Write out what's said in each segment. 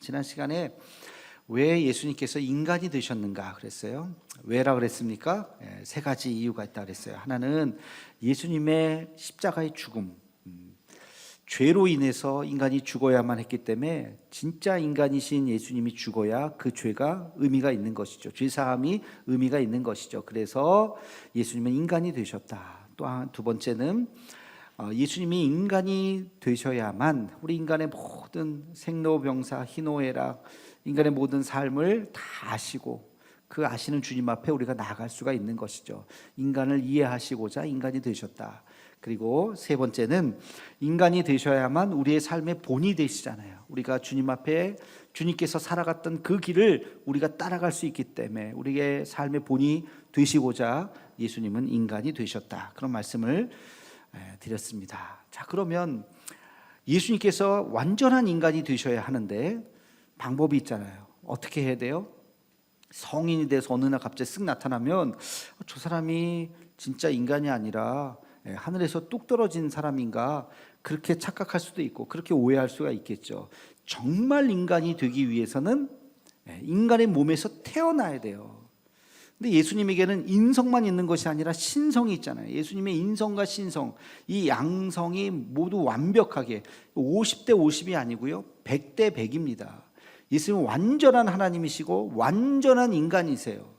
지난 시간에 왜 예수님께서 인간이 되셨는가 그랬어요. 왜라 그랬습니까? 세 가지 이유가 있다 그랬어요. 하나는 예수님의 십자가의 죽음, 죄로 인해서 인간이 죽어야만 했기 때문에 진짜 인간이신 예수님이 죽어야 그 죄가 의미가 있는 것이죠. 죄사함이 의미가 있는 것이죠. 그래서 예수님은 인간이 되셨다. 또한 두 번째는 예수님이 인간이 되셔야만 우리 인간의 모든 생로병사 희노애락, 인간의 모든 삶을 다 아시고 그 아시는 주님 앞에 우리가 나아갈 수가 있는 것이죠. 인간을 이해하시고자 인간이 되셨다. 그리고 세 번째는 인간이 되셔야만 우리의 삶의 본이 되시잖아요. 우리가 주님 앞에 주님께서 살아갔던 그 길을 우리가 따라갈 수 있기 때문에 우리의 삶의 본이 되시고자 예수님은 인간이 되셨다. 그런 말씀을 드렸습니다. 자, 그러면 예수님께서 완전한 인간이 되셔야 하는데 방법이 있잖아요. 어떻게 해야 돼요? 성인이 돼서 어느 날 갑자기 쓱 나타나면 저 사람이 진짜 인간이 아니라 하늘에서 뚝 떨어진 사람인가 그렇게 착각할 수도 있고 그렇게 오해할 수가 있겠죠. 정말 인간이 되기 위해서는 인간의 몸에서 태어나야 돼요. 근데 예수님에게는 인성만 있는 것이 아니라 신성이 있잖아요. 예수님의 인성과 신성, 이 양성이 모두 완벽하게 50대 50이 아니고요 100대 100입니다. 예수님은 완전한 하나님이시고 완전한 인간이세요.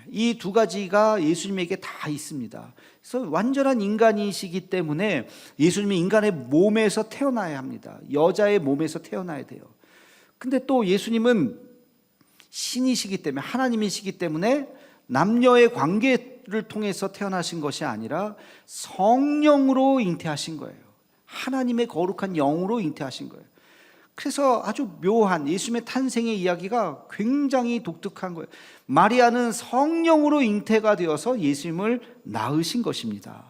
이 두 가지가 예수님에게 다 있습니다. 그래서 완전한 인간이시기 때문에 예수님이 인간의 몸에서 태어나야 합니다. 여자의 몸에서 태어나야 돼요. 근데 또 예수님은 신이시기 때문에 하나님이시기 때문에 남녀의 관계를 통해서 태어나신 것이 아니라 성령으로 잉태하신 거예요. 하나님의 거룩한 영으로 잉태하신 거예요. 그래서 아주 묘한 예수님의 탄생의 이야기가 굉장히 독특한 거예요. 마리아는 성령으로 잉태가 되어서 예수님을 낳으신 것입니다.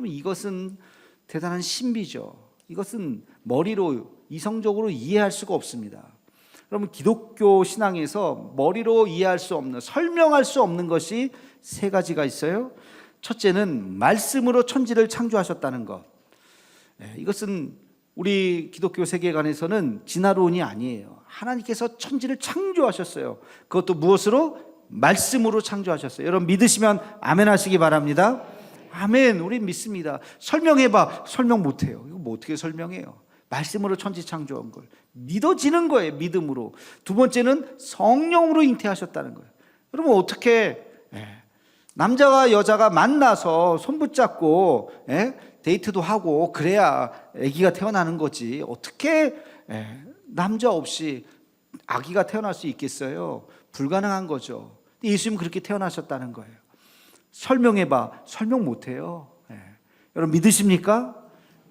이것은 대단한 신비죠. 이것은 머리로 이성적으로 이해할 수가 없습니다. 여러분, 기독교 신앙에서 머리로 이해할 수 없는, 설명할 수 없는 것이 세 가지가 있어요. 첫째는 말씀으로 천지를 창조하셨다는 것. 이것은 우리 기독교 세계관에서는 진화론이 아니에요. 하나님께서 천지를 창조하셨어요. 그것도 무엇으로? 말씀으로 창조하셨어요. 여러분 믿으시면 아멘 하시기 바랍니다. 아멘. 우리 믿습니다. 설명해봐. 설명 못해요. 이거 뭐 어떻게 설명해요? 말씀으로 천지 창조한 걸 믿어지는 거예요. 믿음으로. 두 번째는 성령으로 잉태하셨다는 거예요. 여러분 어떻게 남자와 여자가 만나서 손 붙잡고 데이트도 하고 그래야 아기가 태어나는 거지 어떻게 남자 없이 아기가 태어날 수 있겠어요? 불가능한 거죠. 예수님은 그렇게 태어나셨다는 거예요. 설명해봐. 설명 못해요. 여러분 믿으십니까?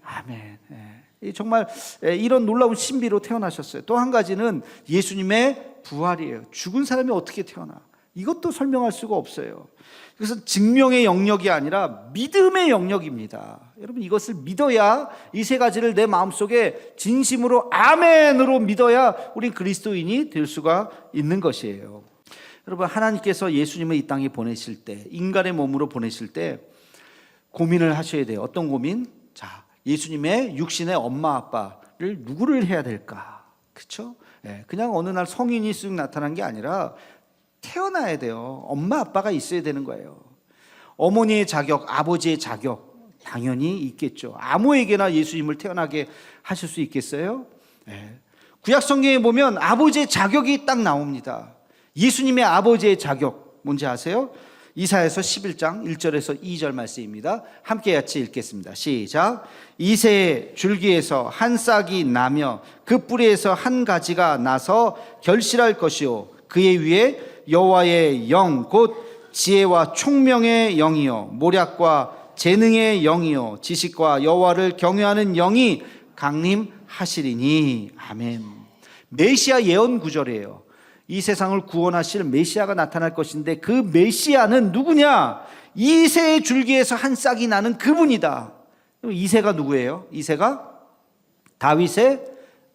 아멘. 정말 이런 놀라운 신비로 태어나셨어요. 또 한 가지는 예수님의 부활이에요. 죽은 사람이 어떻게 태어나? 이것도 설명할 수가 없어요. 그래서 증명의 영역이 아니라 믿음의 영역입니다. 여러분 이것을 믿어야 이 세 가지를 내 마음속에 진심으로 아멘으로 믿어야 우린 그리스도인이 될 수가 있는 것이에요. 여러분 하나님께서 예수님을 이 땅에 보내실 때 인간의 몸으로 보내실 때 고민을 하셔야 돼요. 어떤 고민? 자, 예수님의 육신의 엄마 아빠를 누구를 해야 될까? 그렇죠? 그냥 어느 날 성인이 쓱 나타난 게 아니라 태어나야 돼요. 엄마 아빠가 있어야 되는 거예요. 어머니의 자격, 아버지의 자격 당연히 있겠죠. 아무에게나 예수님을 태어나게 하실 수 있겠어요? 구약 성경에 보면 아버지의 자격이 딱 나옵니다. 예수님의 아버지의 자격 뭔지 아세요? 이사야서 11장 1절에서 2절 말씀입니다. 함께 같이 읽겠습니다. 시작. 이새의 줄기에서 한 싹이 나며 그 뿌리에서 한 가지가 나서 결실할 것이요 그의 위에 여호와의 영 곧 지혜와 총명의 영이요 모략과 재능의 영이요 지식과 여호와를 경외하는 영이 강림하시리니. 아멘. 메시아 예언 구절이에요. 이 세상을 구원하실 메시아가 나타날 것인데 그 메시아는 누구냐? 이새의 줄기에서 한 싹이 나는 그분이다. 이새가 누구예요? 이새가 다윗의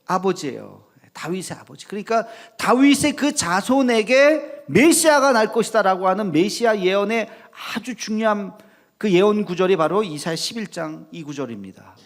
아버지예요. 다윗의 아버지. 그러니까 다윗의 그 자손에게 메시아가 날 것이다라고 하는 메시아 예언의 아주 중요한 그 예언 구절이 바로 이사야 11장 이 구절입니다.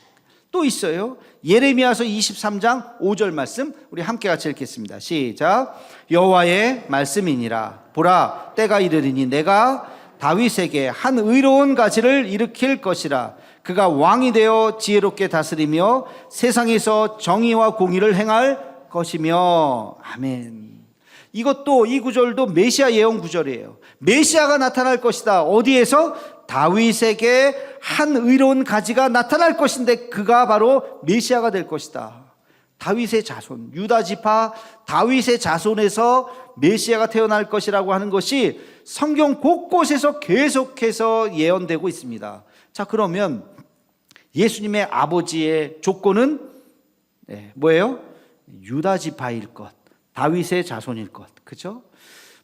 또 있어요. 예레미야서 23장 5절 말씀 우리 함께 같이 읽겠습니다. 시작. 여호와의 말씀이니라. 보라, 때가 이르리니 내가 다윗에게 한 의로운 가지를 일으킬 것이라. 그가 왕이 되어 지혜롭게 다스리며 세상에서 정의와 공의를 행할 것이며. 아멘. 이것도 이 구절도 메시아 예언 구절이에요. 메시아가 나타날 것이다. 어디에서? 다윗에게 한 의로운 가지가 나타날 것인데 그가 바로 메시아가 될 것이다. 다윗의 자손, 유다 지파 다윗의 자손에서 메시아가 태어날 것이라고 하는 것이 성경 곳곳에서 계속해서 예언되고 있습니다. 자, 그러면 예수님의 아버지의 조건은 뭐예요? 유다 지파일 것, 다윗의 자손일 것. 그렇죠?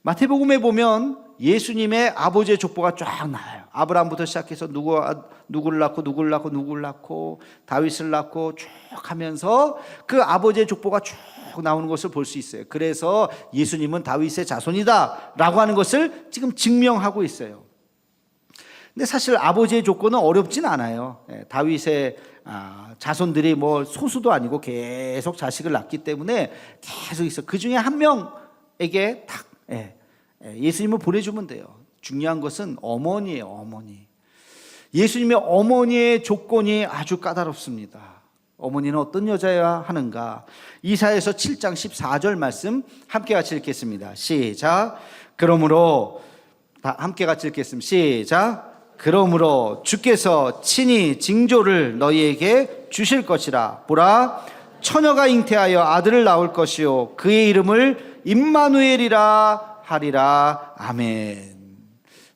마태복음에 보면 예수님의 아버지의 족보가 쫙 나와요. 아브라함부터 시작해서 누구를 낳고 다윗을 낳고 쭉 하면서 그 아버지의 족보가 쭉 나오는 것을 볼 수 있어요. 그래서 예수님은 다윗의 자손이다 라고 하는 것을 지금 증명하고 있어요. 근데 사실 아버지의 조건은 어렵진 않아요. 다윗의 자손들이 뭐 소수도 아니고 계속 자식을 낳기 때문에 계속 있어. 그 중에 한 명에게 딱 예수님을 보내주면 돼요. 중요한 것은 어머니예요. 어머니. 예수님의 어머니의 조건이 아주 까다롭습니다. 어머니는 어떤 여자여야 하는가? 이사야서 7장 14절 말씀 함께 같이 읽겠습니다. 시작. 그러므로 함께 같이 읽겠습니다. 시작. 그러므로 주께서 친히 징조를 너희에게 주실 것이라. 보라, 처녀가 잉태하여 아들을 낳을 것이요 그의 이름을 임마누엘이라 하리라. 아멘.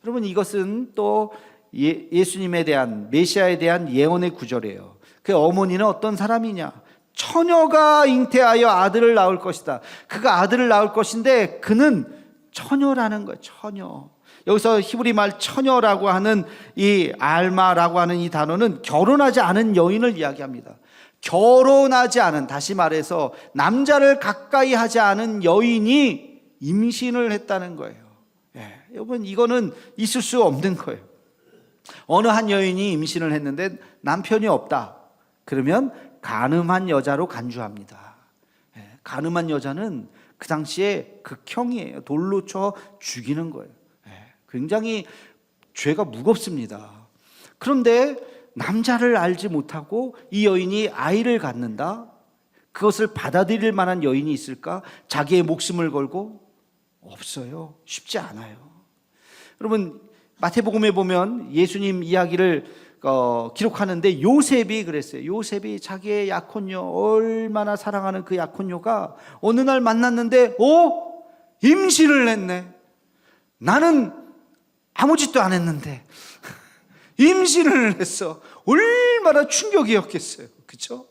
여러분, 이것은 또 예수님에 대한, 메시아에 대한 예언의 구절이에요. 그 어머니는 어떤 사람이냐? 처녀가 잉태하여 아들을 낳을 것이다. 그가 아들을 낳을 것인데 그는 처녀라는 거예요. 처녀. 여기서 히브리 말 처녀라고 하는 이 알마라고 하는 이 단어는 결혼하지 않은 여인을 이야기합니다. 결혼하지 않은, 다시 말해서 남자를 가까이 하지 않은 여인이 임신을 했다는 거예요. 여러분, 이거는 있을 수 없는 거예요. 어느 한 여인이 임신을 했는데 남편이 없다. 그러면 간음한 여자로 간주합니다. 간음한 여자는 그 당시에 극형이에요. 돌로 쳐 죽이는 거예요. 굉장히 죄가 무겁습니다. 그런데 남자를 알지 못하고 이 여인이 아이를 갖는다? 그것을 받아들일 만한 여인이 있을까? 자기의 목숨을 걸고? 없어요. 쉽지 않아요. 여러분, 마태복음에 보면 예수님 이야기를 기록하는데 요셉이 그랬어요. 요셉이 자기의 약혼녀, 얼마나 사랑하는 그 약혼녀가 어느 날 만났는데 임신을 했네. 나는 아무 짓도 안 했는데 임신을 했어. 얼마나 충격이었겠어요. 그렇죠?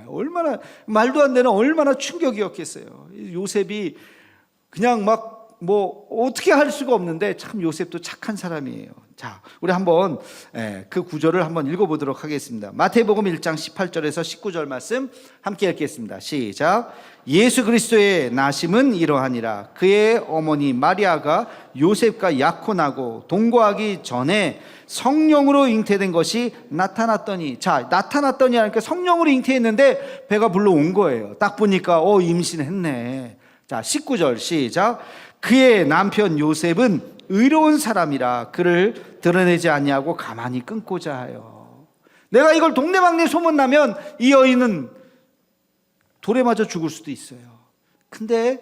얼마나 말도 안 되는 얼마나 충격이었겠어요. 요셉이 그냥 막 뭐 어떻게 할 수가 없는데 참 요셉도 착한 사람이에요. 자, 우리 한번 그 구절을 한번 읽어보도록 하겠습니다. 마태복음 1장 18절에서 19절 말씀 함께 읽겠습니다. 시작. 예수 그리스도의 나심은 이러하니라. 그의 어머니 마리아가 요셉과 약혼하고 동거하기 전에 성령으로 잉태된 것이 나타났더니. 자, 나타났더니 하니까 성령으로 잉태했는데 배가 불러온 거예요. 딱 보니까 임신했네. 자, 19절 시작. 그의 남편 요셉은 의로운 사람이라 그를 드러내지 아니하고 가만히 끊고자 하여. 내가 이걸 동네방네 소문나면 이 여인은 돌에 맞아 죽을 수도 있어요. 근데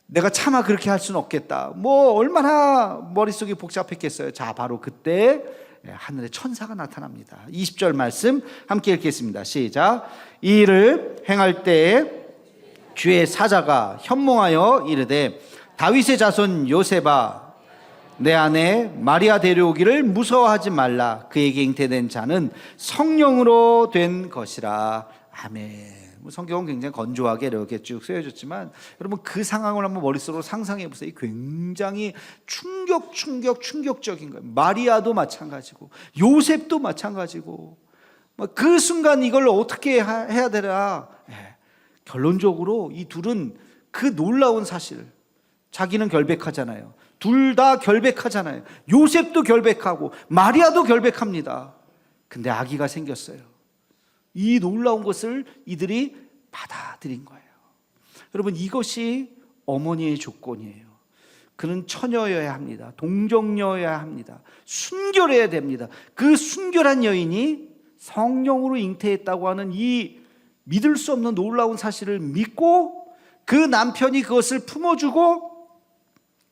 내가 차마 그렇게 할 수는 없겠다. 뭐 얼마나 머릿속이 복잡했겠어요. 자, 바로 그때 하늘에 천사가 나타납니다. 20절 말씀 함께 읽겠습니다. 시작. 이 일을 행할 때에 주의 사자가 현몽하여 이르되 다윗의 자손 요셉아, 내 아내 마리아 데려오기를 무서워하지 말라. 그에게 잉태된 자는 성령으로 된 것이라. 아멘. 성경은 굉장히 건조하게 이렇게 쭉 쓰여졌지만 여러분, 그 상황을 한번 머릿속으로 상상해 보세요. 굉장히 충격적인 거예요. 마리아도 마찬가지고 요셉도 마찬가지고 그 순간 이걸 어떻게 해야 되나 결론적으로 이 둘은 그 놀라운 사실, 자기는 결백하잖아요. 둘 다 결백하잖아요. 요셉도 결백하고 마리아도 결백합니다. 근데 아기가 생겼어요. 이 놀라운 것을 이들이 받아들인 거예요. 여러분, 이것이 어머니의 조건이에요. 그는 처녀여야 합니다. 동정녀여야 합니다. 순결해야 됩니다. 그 순결한 여인이 성령으로 잉태했다고 하는 이 믿을 수 없는 놀라운 사실을 믿고 그 남편이 그것을 품어주고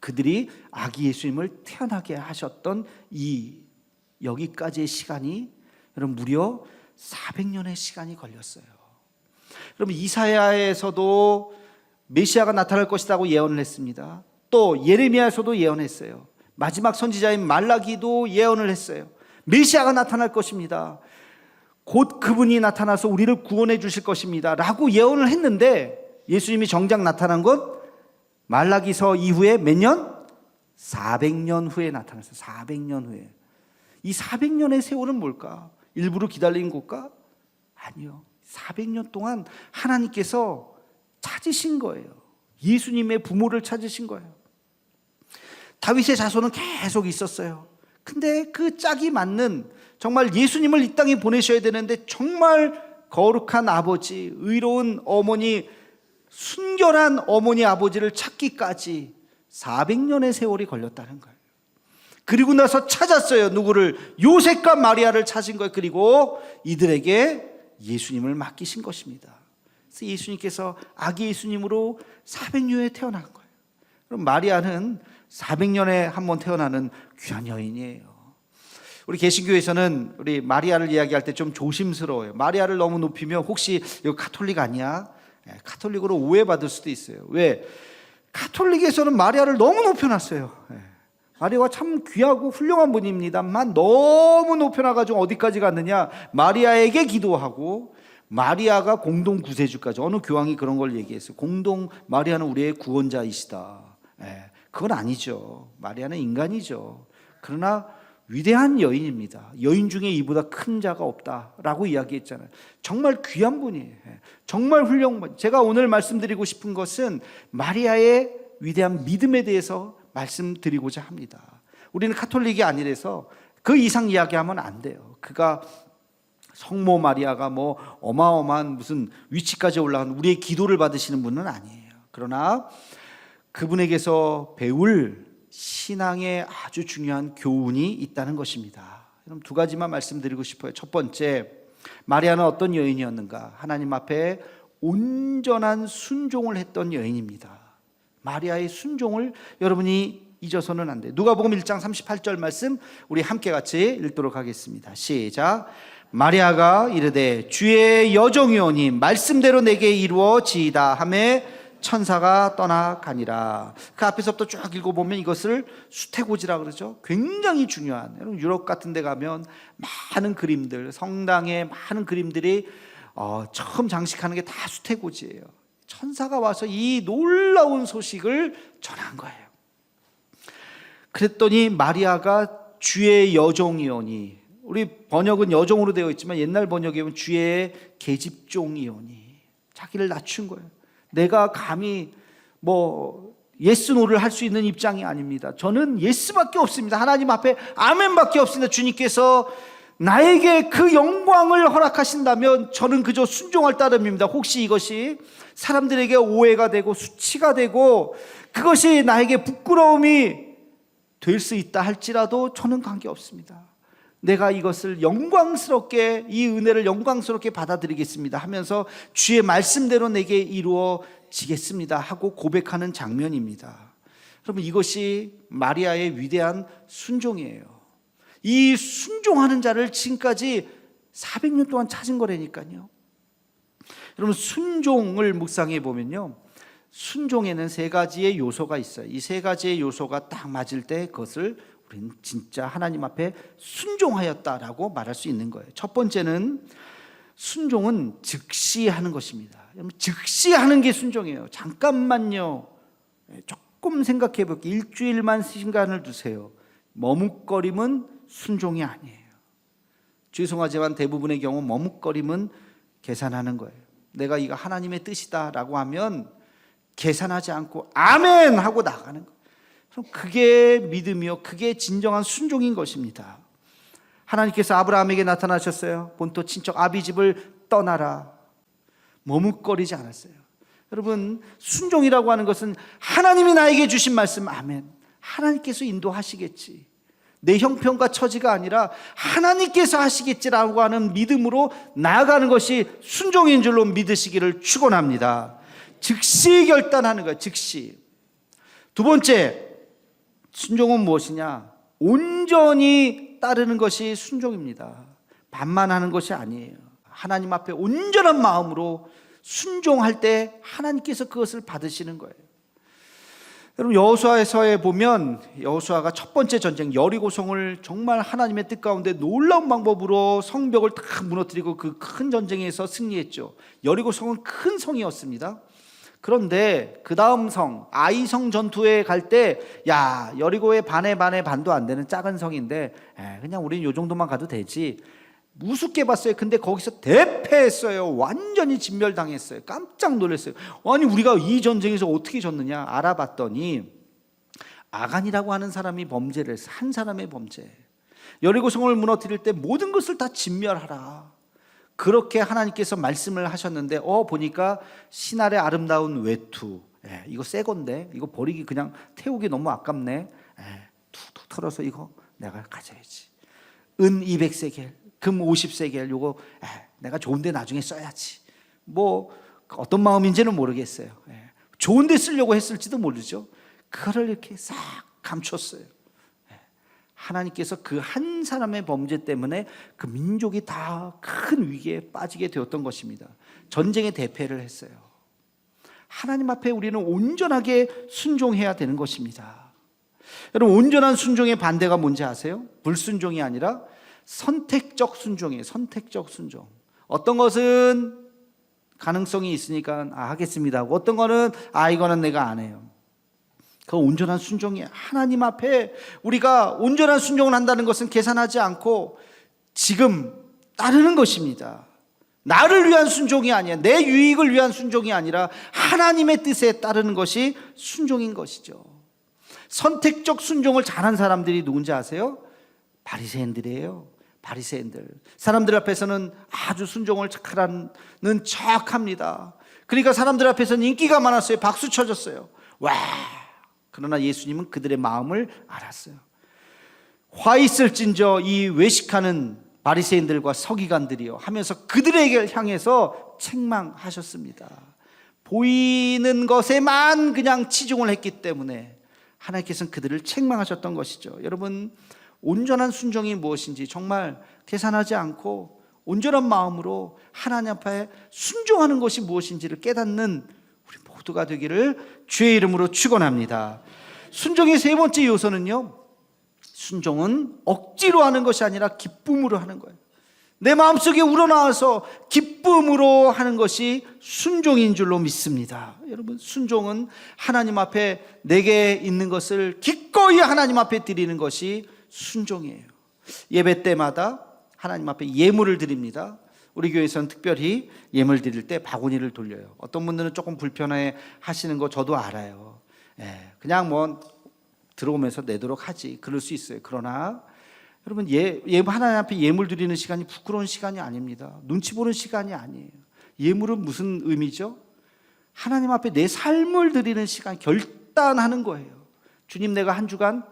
그들이 아기 예수님을 태어나게 하셨던 이 여기까지의 시간이 여러분 무려 400년의 시간이 걸렸어요. 여러분, 이사야에서도 메시아가 나타날 것이라고 예언을 했습니다. 또 예레미야에서도 예언했어요. 마지막 선지자인 말라기도 예언을 했어요. 메시아가 나타날 것입니다. 곧 그분이 나타나서 우리를 구원해 주실 것입니다 라고 예언을 했는데, 예수님이 정작 나타난 것 말라기서 이후에 몇 년? 400년 후에 나타났어요. 400년 후에. 이 400년의 세월은 뭘까? 일부러 기다린 것까? 아니요. 400년 동안 하나님께서 찾으신 거예요. 예수님의 부모를 찾으신 거예요. 다윗의 자손은 계속 있었어요. 근데 그 짝이 맞는, 정말 예수님을 이 땅에 보내셔야 되는데 정말 거룩한 아버지, 의로운 어머니, 순결한 어머니 아버지를 찾기까지 400년의 세월이 걸렸다는 거예요. 그리고 나서 찾았어요. 누구를? 요셉과 마리아를 찾은 거예요. 그리고 이들에게 예수님을 맡기신 것입니다. 그래서 예수님께서 아기 예수님으로 400년에 태어난 거예요. 그럼 마리아는 400년에 한 번 태어나는 귀한 여인이에요. 우리 개신교에서는 우리 마리아를 이야기할 때 좀 조심스러워요. 마리아를 너무 높이면 혹시 이거 가톨릭 아니야? 가톨릭으로 오해받을 수도 있어요. 왜? 가톨릭에서는 마리아를 너무 높여놨어요. 마리아가 참 귀하고 훌륭한 분입니다만 너무 높여놔가지고 어디까지 갔느냐? 마리아에게 기도하고 마리아가 공동 구세주까지. 어느 교황이 그런 걸 얘기했어요. 마리아는 우리의 구원자이시다. 그건 아니죠. 마리아는 인간이죠. 그러나 위대한 여인입니다. 여인 중에 이보다 큰 자가 없다라고 이야기했잖아요. 정말 귀한 분이에요. 정말 훌륭한 분. 제가 오늘 말씀드리고 싶은 것은 마리아의 위대한 믿음에 대해서 말씀드리고자 합니다. 우리는 가톨릭이 아니라서 그 이상 이야기하면 안 돼요. 그가 성모 마리아가 뭐 어마어마한 무슨 위치까지 올라간 우리의 기도를 받으시는 분은 아니에요. 그러나 그분에게서 배울 신앙의 아주 중요한 교훈이 있다는 것입니다. 그럼 두 가지만 말씀드리고 싶어요. 첫 번째, 마리아는 어떤 여인이었는가? 하나님 앞에 온전한 순종을 했던 여인입니다. 마리아의 순종을 여러분이 잊어서는 안 돼요. 누가복음 1장 38절 말씀 우리 함께 같이 읽도록 하겠습니다. 시작. 마리아가 이르되 주의 여종이오니 말씀대로 내게 이루어지이다 하매 천사가 떠나가니라. 그 앞에서부터 쭉 읽어보면 이것을 수태고지라 그러죠. 굉장히 중요한, 여러분 유럽 같은 데 가면 많은 그림들, 성당에 많은 그림들이 처음 장식하는 게 다 수태고지예요. 천사가 와서 이 놀라운 소식을 전한 거예요. 그랬더니 마리아가 주의 여종이오니, 우리 번역은 여종으로 되어 있지만 옛날 번역에 보면 주의 계집종이오니, 자기를 낮춘 거예요. 내가 감히 뭐 예스 노를 할 수 있는 입장이 아닙니다. 저는 예스밖에 없습니다. 하나님 앞에 아멘밖에 없습니다. 주님께서 나에게 그 영광을 허락하신다면 저는 그저 순종할 따름입니다. 혹시 이것이 사람들에게 오해가 되고 수치가 되고 그것이 나에게 부끄러움이 될 수 있다 할지라도 저는 관계없습니다. 내가 이것을 영광스럽게, 이 은혜를 영광스럽게 받아들이겠습니다 하면서 주의 말씀대로 내게 이루어지겠습니다 하고 고백하는 장면입니다. 여러분, 이것이 마리아의 위대한 순종이에요. 이 순종하는 자를 지금까지 400년 동안 찾은 거라니까요. 여러분, 순종을 묵상해 보면요, 순종에는 세 가지의 요소가 있어요. 이 세 가지의 요소가 딱 맞을 때 그것을 우리는 진짜 하나님 앞에 순종하였다라고 말할 수 있는 거예요. 첫 번째는 순종은 즉시 하는 것입니다. 즉시 하는 게 순종이에요. 잠깐만요, 조금 생각해 볼게요. 일주일만 시간을 두세요. 머뭇거림은 순종이 아니에요. 죄송하지만 대부분의 경우 머뭇거림은 계산하는 거예요. 내가 이거 하나님의 뜻이다라고 하면 계산하지 않고 아멘 하고 나가는 거예요. 그럼 그게 믿음이요, 그게 진정한 순종인 것입니다. 하나님께서 아브라함에게 나타나셨어요. 본토 친척 아비집을 떠나라. 머뭇거리지 않았어요. 여러분, 순종이라고 하는 것은 하나님이 나에게 주신 말씀, 아멘, 하나님께서 인도하시겠지, 내 형편과 처지가 아니라 하나님께서 하시겠지라고 하는 믿음으로 나아가는 것이 순종인 줄로 믿으시기를 축원합니다. 즉시 결단하는 거예요. 즉시. 두 번째, 순종은 무엇이냐? 온전히 따르는 것이 순종입니다. 반만하는 것이 아니에요. 하나님 앞에 온전한 마음으로 순종할 때 하나님께서 그것을 받으시는 거예요. 여러분, 여호수아서에 보면 여호수아가 첫 번째 전쟁 여리고성을 정말 하나님의 뜻 가운데 놀라운 방법으로 성벽을 다 무너뜨리고 그 큰 전쟁에서 승리했죠. 여리고성은 큰 성이었습니다. 그런데 그 다음 성 아이성 전투에 갈 때, 야, 여리고의 반의 반도 안 되는 작은 성인데 그냥 우린 요 정도만 가도 되지, 우습게 봤어요. 근데 거기서 대패했어요. 완전히 진멸당했어요. 깜짝 놀랐어요. 아니, 우리가 이 전쟁에서 어떻게 졌느냐 알아봤더니 아간이라고 하는 사람이 범죄를 했어요. 한 사람의 범죄. 여리고성을 무너뜨릴 때 모든 것을 다 진멸하라, 그렇게 하나님께서 말씀을 하셨는데 보니까 신할의 아름다운 외투, 이거 새 건데 이거 버리기, 그냥 태우기 너무 아깝네, 툭툭 털어서 이거 내가 가져야지. 은 200세겔, 금 50세겔, 요거 내가 좋은데 나중에 써야지. 뭐 어떤 마음인지는 모르겠어요. 좋은데 쓰려고 했을지도 모르죠. 그거를 이렇게 싹 감췄어요. 하나님께서 그 한 사람의 범죄 때문에 그 민족이 다 큰 위기에 빠지게 되었던 것입니다. 전쟁에 대패를 했어요. 하나님 앞에 우리는 온전하게 순종해야 되는 것입니다. 여러분, 온전한 순종의 반대가 뭔지 아세요? 불순종이 아니라 선택적 순종이에요. 선택적 순종. 어떤 것은 가능성이 있으니까 하겠습니다 하고, 어떤 거는 이거는 내가 안 해요. 그건 온전한 순종이에요. 하나님 앞에 우리가 온전한 순종을 한다는 것은 계산하지 않고 지금 따르는 것입니다. 나를 위한 순종이 아니야, 내 유익을 위한 순종이 아니라 하나님의 뜻에 따르는 것이 순종인 것이죠. 선택적 순종을 잘한 사람들이 누군지 아세요? 바리새인들이에요. 바리새인들. 사람들 앞에서는 아주 순종을 잘하는 척합니다. 그러니까 사람들 앞에서는 인기가 많았어요. 박수 쳐줬어요. 와! 그러나 예수님은 그들의 마음을 알았어요. 화 있을진저 이 외식하는 바리새인들과 서기관들이요 하면서 그들에게 향해서 책망하셨습니다. 보이는 것에만 그냥 치중을 했기 때문에 하나님께서는 그들을 책망하셨던 것이죠. 여러분, 온전한 순종이 무엇인지 정말 계산하지 않고 온전한 마음으로 하나님 앞에 순종하는 것이 무엇인지를 깨닫는 우리 모두가 되기를 주의 이름으로 축원합니다. 순종의 세 번째 요소는요, 순종은 억지로 하는 것이 아니라 기쁨으로 하는 거예요. 내 마음속에 우러나와서 기쁨으로 하는 것이 순종인 줄로 믿습니다. 여러분, 순종은 하나님 앞에 내게 있는 것을 기꺼이 하나님 앞에 드리는 것이 순종이에요. 예배 때마다 하나님 앞에 예물을 드립니다. 우리 교회에서는 특별히 예물 드릴 때 바구니를 돌려요. 어떤 분들은 조금 불편해 하시는 거 저도 알아요. 그냥 뭐 들어오면서 내도록 하지, 그럴 수 있어요. 그러나 여러분, 하나님 앞에 예물 드리는 시간이 부끄러운 시간이 아닙니다. 눈치 보는 시간이 아니에요. 예물은 무슨 의미죠? 하나님 앞에 내 삶을 드리는 시간, 결단하는 거예요. 주님, 내가 한 주간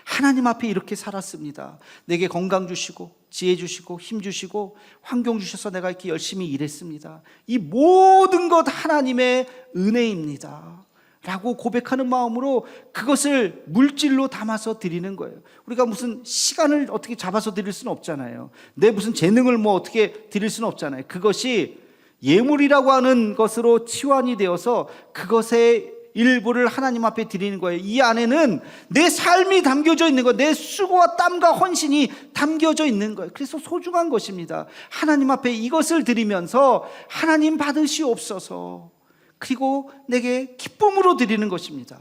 하나님 앞에 이렇게 살았습니다. 내게 건강 주시고 지혜 주시고 힘 주시고 환경 주셔서 내가 이렇게 열심히 일했습니다. 이 모든 것 하나님의 은혜입니다 라고 고백하는 마음으로 그것을 물질로 담아서 드리는 거예요. 우리가 무슨 시간을 어떻게 잡아서 드릴 수는 없잖아요. 내 무슨 재능을 뭐 어떻게 드릴 수는 없잖아요. 그것이 예물이라고 하는 것으로 치환이 되어서 그것의 일부를 하나님 앞에 드리는 거예요. 이 안에는 내 삶이 담겨져 있는 거예요. 내 수고와 땀과 헌신이 담겨져 있는 거예요. 그래서 소중한 것입니다. 하나님 앞에 이것을 드리면서 하나님 받으시옵소서, 그리고 내게 기쁨으로 드리는 것입니다.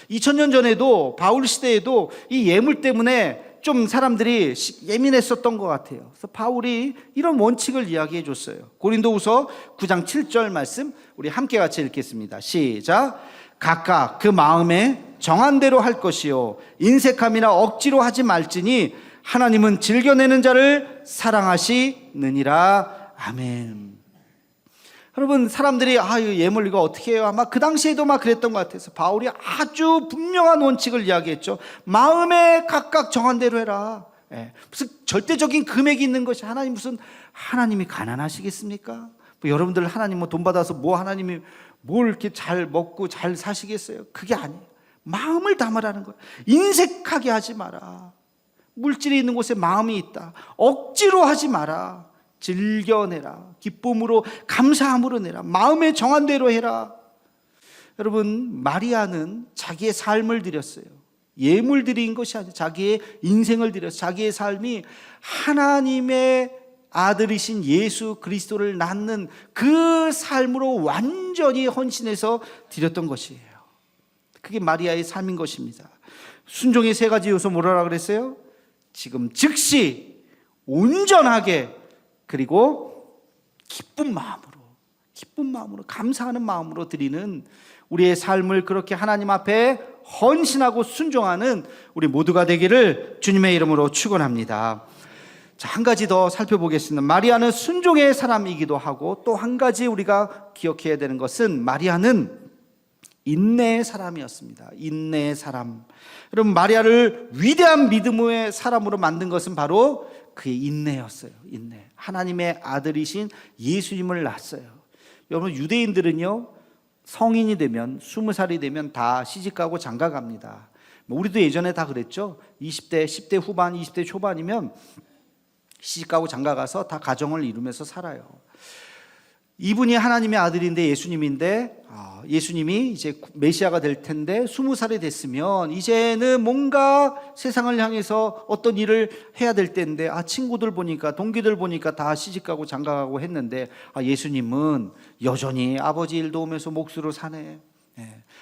2000년 전에도 바울 시대에도 이 예물 때문에 좀 사람들이 예민했었던 것 같아요. 그래서 바울이 이런 원칙을 이야기해 줬어요. 고린도후서 9장 7절 말씀 우리 함께 같이 읽겠습니다. 시작. 각각 그 마음에 정한 대로 할 것이요 인색함이나 억지로 하지 말지니 하나님은 즐겨내는 자를 사랑하시느니라. 아멘. 여러분, 사람들이 예물리가 어떻게 해요? 아마 그 당시에도 막 그랬던 것 같아서 바울이 아주 분명한 원칙을 이야기했죠. 마음에 각각 정한 대로 해라. 무슨 절대적인 금액이 있는 것이 하나님이 가난하시겠습니까? 여러분들 하나님 돈 받아서 하나님이 뭘 이렇게 잘 먹고 잘 사시겠어요? 그게 아니에요. 마음을 담으라는 거예요. 인색하게 하지 마라. 물질이 있는 곳에 마음이 있다. 억지로 하지 마라. 즐겨내라. 기쁨으로 감사함으로 내라. 마음에 정한 대로 해라. 여러분, 마리아는 자기의 삶을 드렸어요. 예물 드린 것이 아니라 자기의 인생을 드렸어요. 자기의 삶이 하나님의 아들이신 예수 그리스도를 낳는 그 삶으로 완전히 헌신해서 드렸던 것이에요. 그게 마리아의 삶인 것입니다. 순종의 세 가지 요소 뭐라고 그랬어요? 지금 즉시 온전하게 그리고 기쁜 마음으로 감사하는 마음으로 드리는 우리의 삶을 그렇게 하나님 앞에 헌신하고 순종하는 우리 모두가 되기를 주님의 이름으로 축원합니다. 자, 한 가지 더 살펴보겠습니다. 마리아는 순종의 사람이기도 하고 또 한 가지 우리가 기억해야 되는 것은 마리아는 인내의 사람이었습니다. 인내의 사람. 여러분, 마리아를 위대한 믿음의 사람으로 만든 것은 바로 그의 인내였어요. 인내. 하나님의 아들이신 예수님을 낳았어요. 여러분, 유대인들은요 성인이 되면 20살이 되면 다 시집가고 장가갑니다. 우리도 예전에 다 그랬죠. 20대, 10대 후반, 20대 초반이면 시집가고 장가가서 다 가정을 이루면서 살아요. 이분이 하나님의 아들인데 예수님인데 예수님이 이제 메시아가 될 텐데 20살이 됐으면 이제는 뭔가 세상을 향해서 어떤 일을 해야 될 때인데 친구들 보니까 동기들 보니까 다 시집가고 장가가고 했는데 예수님은 여전히 아버지 일 도우면서 몫으로 사네.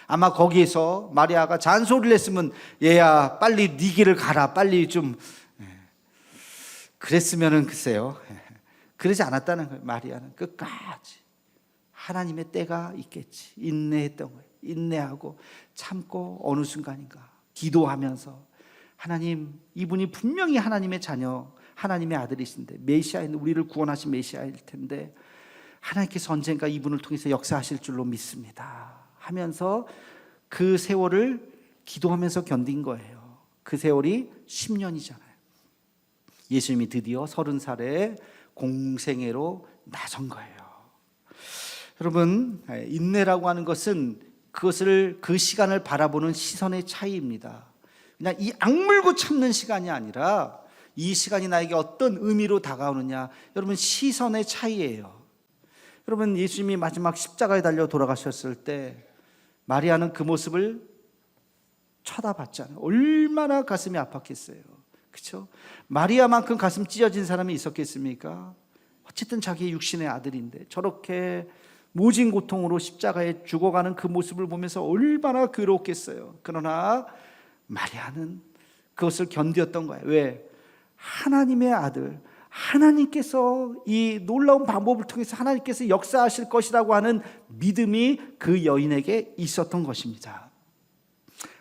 아마 거기에서 마리아가 잔소리를 했으면 얘야 빨리 네 길을 가라 빨리 좀 그랬으면은 글쎄요. 그러지 않았다는 거예요. 마리아는 끝까지 하나님의 때가 있겠지 인내했던 거예요. 인내하고 참고 어느 순간인가 기도하면서 하나님, 이분이 분명히 하나님의 자녀 하나님의 아들이신데 메시아인 우리를 구원하신 메시아일 텐데 하나님께서 언젠가 이분을 통해서 역사하실 줄로 믿습니다 하면서 그 세월을 기도하면서 견딘 거예요. 그 세월이 10년이잖아요. 예수님이 드디어 30살에 공생애로 나선 거예요. 여러분, 인내라고 하는 것은 그 시간을 바라보는 시선의 차이입니다. 그냥 이 악물고 참는 시간이 아니라 이 시간이 나에게 어떤 의미로 다가오느냐, 여러분 시선의 차이예요. 여러분, 예수님이 마지막 십자가에 달려 돌아가셨을 때 마리아는 그 모습을 쳐다봤잖아요. 얼마나 가슴이 아팠겠어요. 그렇죠? 마리아만큼 가슴 찢어진 사람이 있었겠습니까? 어쨌든 자기의 육신의 아들인데 저렇게 모진 고통으로 십자가에 죽어가는 그 모습을 보면서 얼마나 괴로웠겠어요. 그러나 마리아는 그것을 견뎠던 거예요. 왜? 하나님의 아들, 하나님께서 이 놀라운 방법을 통해서 하나님께서 역사하실 것이라고 하는 믿음이 그 여인에게 있었던 것입니다.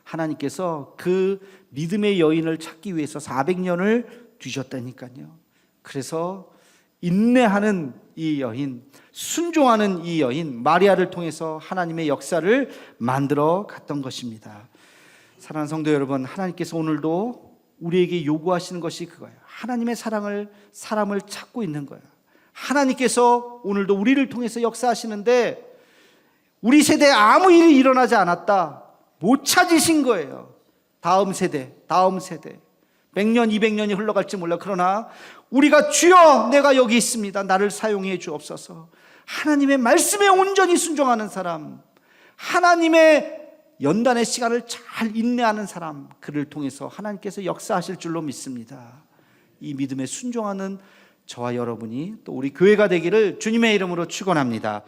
하나님께서 그 믿음의 여인을 찾기 위해서 400년을 뒤졌다니까요. 그래서 인내하는 이 여인, 순종하는 이 여인 마리아를 통해서 하나님의 역사를 만들어 갔던 것입니다. 사랑하는 성도 여러분, 하나님께서 오늘도 우리에게 요구하시는 것이 그거예요. 하나님의 사람을 찾고 있는 거예요. 하나님께서 오늘도 우리를 통해서 역사하시는데 우리 세대에 아무 일이 일어나지 않았다, 못 찾으신 거예요. 다음 세대 100년 200년이 흘러갈지 몰라. 그러나 우리가 주여 내가 여기 있습니다, 나를 사용해 주옵소서, 하나님의 말씀에 온전히 순종하는 사람, 하나님의 연단의 시간을 잘 인내하는 사람, 그를 통해서 하나님께서 역사하실 줄로 믿습니다. 이 믿음에 순종하는 저와 여러분이 또 우리 교회가 되기를 주님의 이름으로 축원합니다.